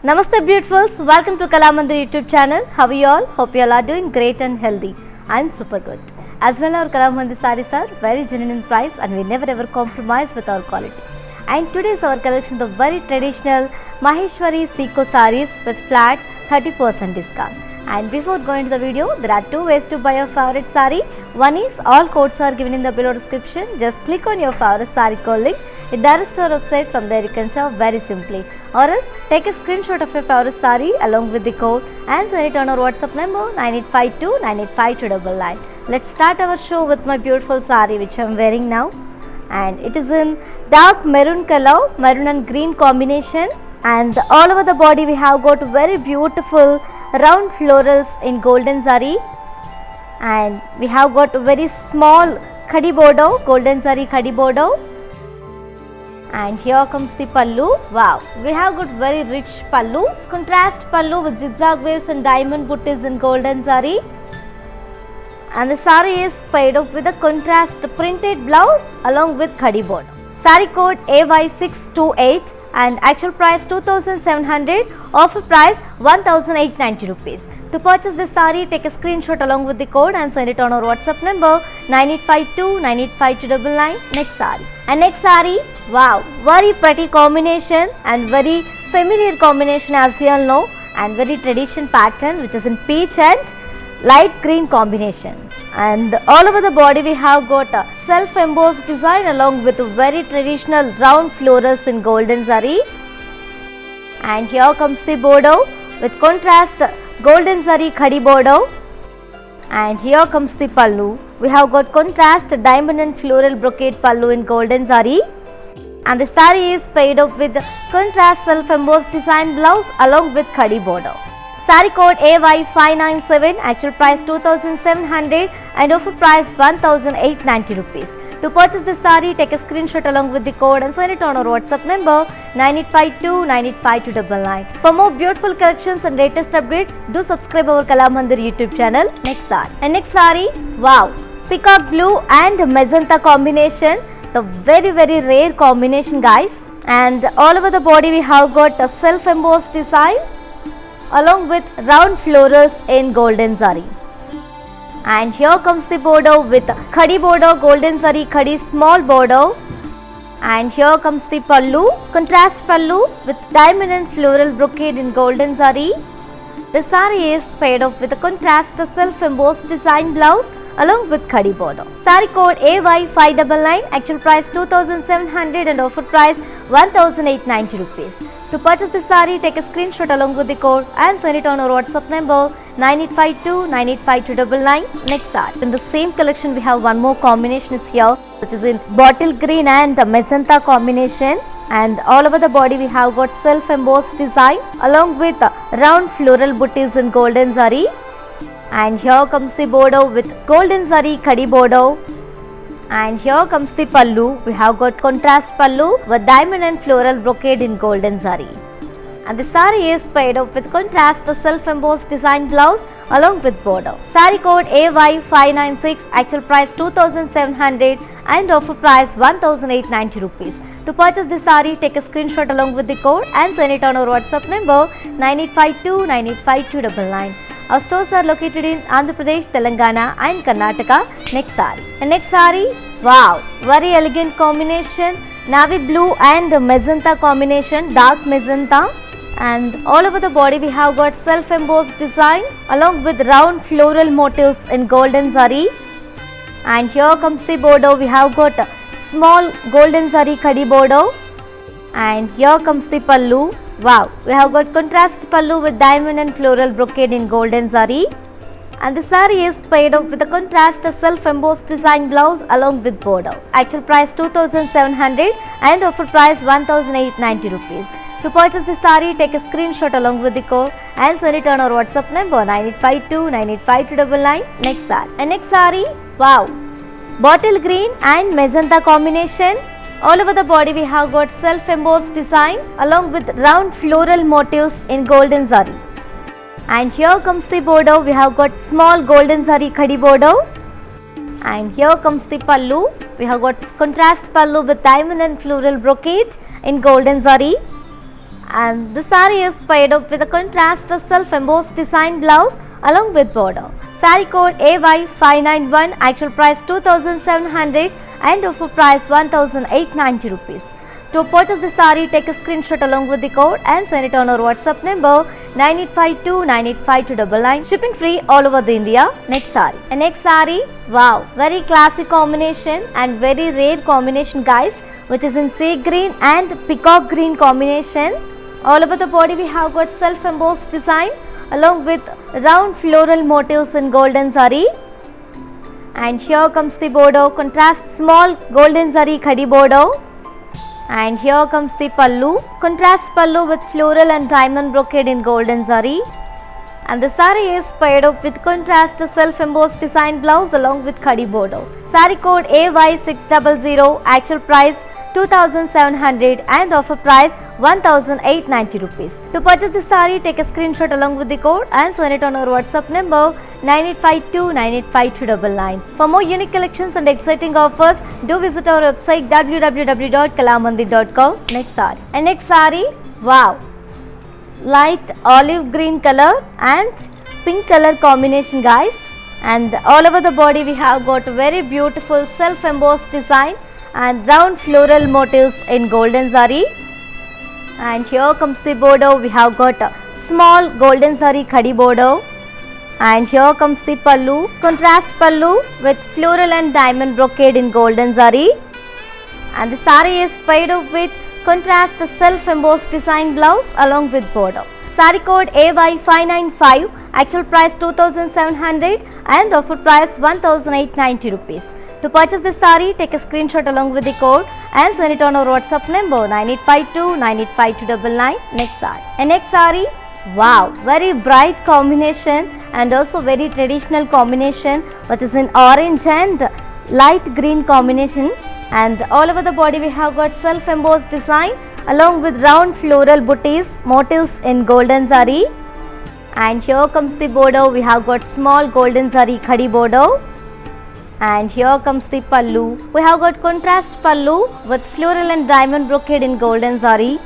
Namaste beautifuls, welcome to Kalamandir YouTube channel. How are you all? Hope you all are doing great and healthy. I am super good. As well our Kalamandir sarees are very genuine in price and we never ever compromise with our quality. And today's our collection of very traditional Maheshwari Seiko sarees with flat 30% discount. And before going to the video, there are two ways to buy your favorite saree. One is all codes are given in the below description. Just click on your favorite saree code link. It directs to our website. From there you can shop very simply. Or else take a screenshot of your favorite saree along with the code and send it on our WhatsApp number 9852 985299. Let's start our show with my beautiful saree which I am wearing now. And it is in dark maroon color, maroon and green combination. And all over the body we have got very beautiful round florals in golden zari, and we have got very small khadi border, golden zari khadi border. And here comes the pallu. Wow, we have got very rich pallu, contrast pallu with zigzag waves and diamond butties in golden zari. And the saree is paired up with a contrast printed blouse along with khadi border. Saree code AY628 and actual price 2700, offer price 1890 rupees. To purchase this saree, take a screenshot along with the code and send it on our WhatsApp number 9852 985299. Next saree. And next saree, wow, very pretty combination and very familiar combination as you all know, and very tradition pattern which is in peach and light green combination. And all over the body we have got a self-embossed design along with very traditional round florals in golden zari. And here comes the border with contrast golden zari khadi border. And here comes the pallu. We have got contrast diamond and floral brocade pallu in golden zari. And the saree is paired up with contrast self-embossed design blouse along with khadi border. Saree code AY597, actual price 2700 and offer price 1890 rupees. To purchase this saree, take a screenshot along with the code and send it on our WhatsApp number 9852 985299. For more beautiful collections and latest updates, do subscribe our Kalamandir YouTube channel. Next saree. And next saree, wow, peacock blue and magenta combination, the very rare combination guys. And all over the body we have got a self-embossed design along with round florals in golden zari. And here comes the border with khadi border, golden zari khadi small border. And here comes the pallu, contrast pallu with diamond and floral brocade in golden zari. The saree is paired up with a contrast self-embossed design blouse along with khadi border. Saree code AY599, actual price 2700 and offer price 1890 rupees. To purchase this saree, take a screenshot along with the code and send it on our WhatsApp number 9852 985299. Next saree. In the same collection we have one more combination is here, which is in bottle green and magenta combination. And all over the body we have got self-embossed design along with round floral butties in golden zari. And here comes the border with golden zari khadi border. And here comes the pallu. We have got contrast pallu with diamond and floral brocade in golden zari. And the saree is paired up with contrast self-embossed design blouse along with border. Saree code AY596, actual price 2700 and offer price 1890 rupees. To purchase this saree, take a screenshot along with the code and send it on our WhatsApp number 9852 985299. Our stores are located in Andhra Pradesh, Telangana and Karnataka. Next saree. And next saree, wow, very elegant combination, navy blue and magenta combination, dark magenta. And all over the body we have got self-embossed design along with round floral motifs in golden zari. And here comes the border. We have got small golden zari khadi border. And here comes the pallu. Wow, we have got contrast pallu with diamond and floral brocade in golden zari. And the saree is paired up with a contrast self-embossed design blouse along with border. Actual price 2700 and offer price 1890 rupees. To purchase this saree, take a screenshot along with the code and send it on our WhatsApp number 9852 985299. Next saree. And next saree, wow, bottle green and magenta combination. All over the body we have got self-embossed design along with round floral motifs in golden zari. And here comes the border. We have got small golden zari khadi border. And here comes the pallu. We have got contrast pallu with diamond and floral brocade in golden zari. and the saree is paired up with a contrast self-embossed design blouse along with border. Saree code AY591, actual price 2700 and offer price 1890 rupees. To purchase the saree, take a screenshot along with the code and send it on our WhatsApp number 9852985299. Shipping free all over the India. Next saree. And next saree, wow, very classic combination and very rare combination guys, which is in sea green and peacock green combination. All over the body we have got self-embossed design along with round floral motifs in golden zari. And here comes the border, contrast small golden zari khadi border. And here comes the pallu, contrast pallu with floral and diamond brocade in golden zari. And the saree is paired up with contrast self-embossed design blouse along with khadi border. Saree code AY600, actual price 2700 and offer price 1890 rupees. To purchase the saree, take a screenshot along with the code and send it on our WhatsApp number 9852985299. For more unique collections and exciting offers, do visit our website www.kalamandir.com. Next saree. And next saree, wow, light olive green color and pink color combination guys. And all over the body we have got very beautiful self-embossed design and round floral motifs in golden zari. And here comes the border, we have got a small golden zari khadi border. And here comes the pallu, contrast pallu with floral and diamond brocade in golden zari. And the saree is paired up with contrast self-embossed design blouse along with border. Saree code AY595, actual price 2700 and offer price 1890 rupees. To purchase this saree, take a screenshot along with the code and send it on our WhatsApp number 9852985299. Next saree. And next saree, wow, very bright combination and also very traditional combination, which is in orange and light green combination. And all over the body we have got self-embossed design along with round floral booties, motifs in golden zari. And here comes the border, we have got small golden zari khadi border. And here comes the pallu, we have got contrast pallu with floral and diamond brocade in golden zari.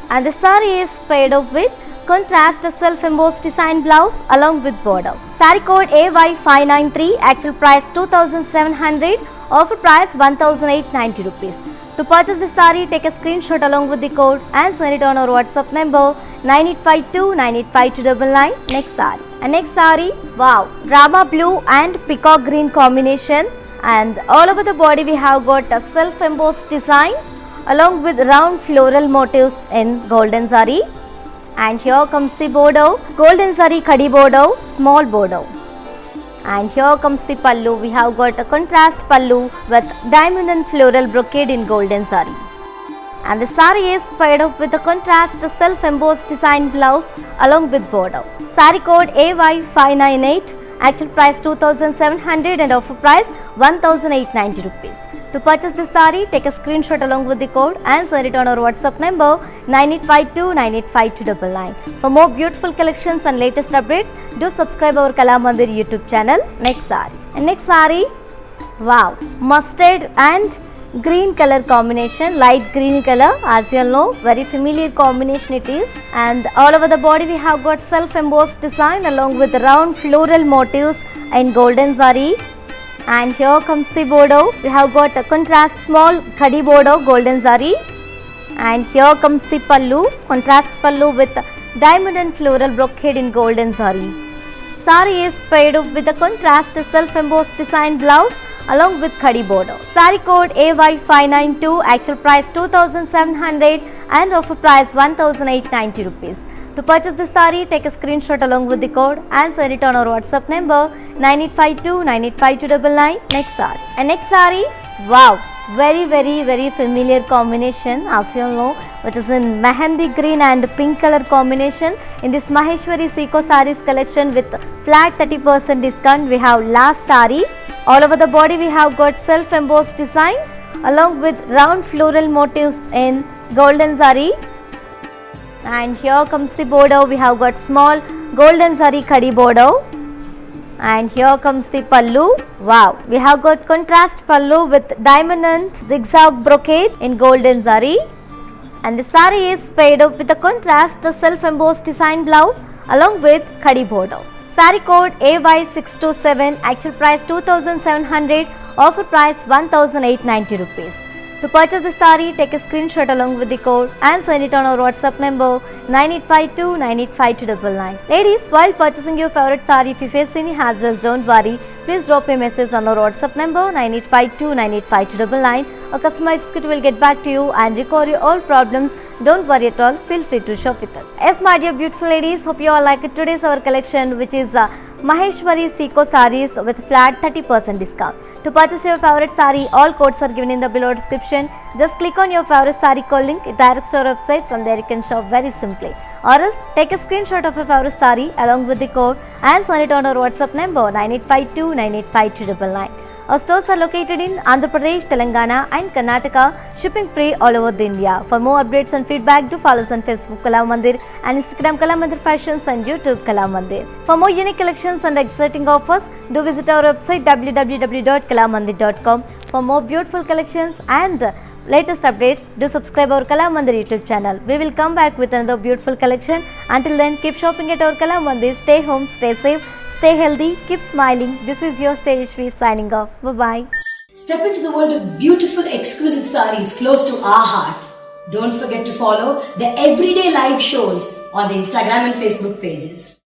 And the saree is paired up with contrast self-embossed design blouse along with border. Saree code AY593, actual price 2700, offer price 1890 rupees. To purchase the saree, take a screenshot along with the code and send it on our WhatsApp number 9852985299. Next saree. And next saree, wow, Rama blue and peacock green combination. And all over the body we have got a self-embossed design along with round floral motifs in golden zari. And here comes the border, golden zari khadi border, small border. And here comes the pallu, we have got a contrast pallu with diamond and floral brocade in golden zari. And the saree is paired up with a contrast self-embossed design blouse along with border. Saree code AY598, actual price 2700 and offer price 1890 rupees. To purchase this saree, take a screenshot along with the code and send it on our WhatsApp number 9852985299. For more beautiful collections and latest updates, do subscribe our Kalamandir YouTube channel. Next saree. And next saree, wow, mustard and green color combination, light green color, as you all know, very familiar combination it is. And all over the body we have got self-embossed design along with round floral motifs in golden zari. And here comes the border, we have got a contrast small khadi border, golden zari. And here comes the pallu, contrast pallu with diamond and floral brocade in golden zari. Saree is paired up with a contrast self-embossed design blouse along with khadi border. Saree code AY592, actual price 2700 and offer price 1890 rupees. To purchase this saree, take a screenshot along with the code and send it on our WhatsApp number 9852985299. Next saree. And next saree, wow, very familiar combination, as you all know, which is in mehendi green and pink color combination. In this Maheshwari Seco sarees collection with flat 30% discount, we have last saree. All over the body we have got self-embossed design along with round floral motifs in golden zari. And here comes the border, we have got small golden zari khadi border. And here comes the pallu, wow, we have got contrast pallu with diamond and zigzag brocade in golden zari. and the saree is paired up with a contrast self-embossed design blouse along with khadi border. Saree code AY627, actual price 2700, offer price 1890 rupees. To purchase the saree, take a screenshot along with the code and send it on our WhatsApp number 9852 985299. Ladies, while purchasing your favorite saree, if you face any hassles, don't worry. Please drop a message on our WhatsApp number 9852 985299. A customer executive will get back to you and record your all problems. Don't worry at all. Feel free to shop with us. Yes, my dear beautiful ladies, hope you all like it. Today's our collection, which is Maheshwari Seiko sarees with flat 30% discount. To purchase your favorite saree, all codes are given in the below description. Just click on your favorite saree code link, it directs to our website. From there you can shop very simply. Or else take a screenshot of your favorite saree along with the code and send it on our WhatsApp number 9852 985299. Our stores are located in Andhra Pradesh, Telangana and Karnataka. Shipping free all over the India. For more updates and feedback, do follow us on Facebook Kalamandir and Instagram Kalamandir Fashions and YouTube Kalamandir. For more unique collections and exciting offers, do visit our website www.kalamandir.com. For more beautiful collections and latest updates, do subscribe our Kalamandir YouTube channel. We will come back with another beautiful collection. Until then, keep shopping at our Kalamandir. Stay home, stay safe, stay healthy, keep smiling. This is your Tejasvi signing off. Bye-bye. Step into the world of beautiful, exquisite sarees close to our heart. Don't forget to follow the everyday live shows on the Instagram and Facebook pages.